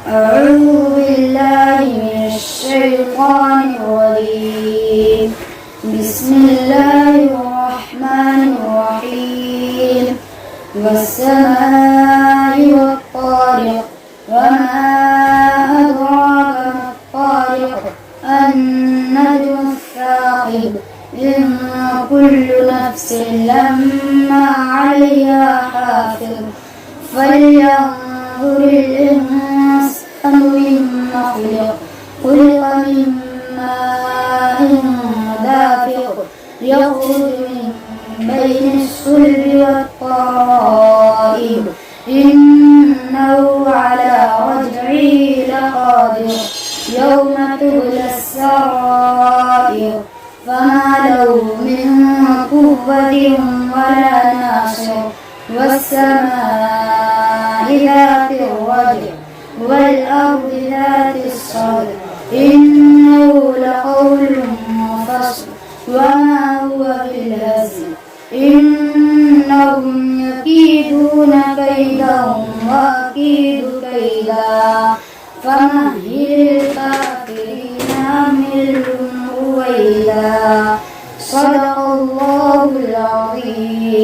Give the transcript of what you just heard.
أعوذ بالله من الشيطان الرجيم. بسم الله الرحمن الرحيم. والسماء والطارق وما أدراك ما الطارق النجم الثاقب إن كل نفس لما عليها حافظ فلينظر الإنسان مما خلق من ماء دافق يخرج من بين الصلب والترائب إنه على رجعه لقادر يوم تبلى السرائر فما له من قوة ولا ناصر والسماء ذات الرجع والأرض ذات الصدع إنه لقول فصل وما هو بالهزل إنهم يكيدون كيدا وأكيد كيدا فمهل الكافرين أمهلهم رويدا. صدق الله العظيم.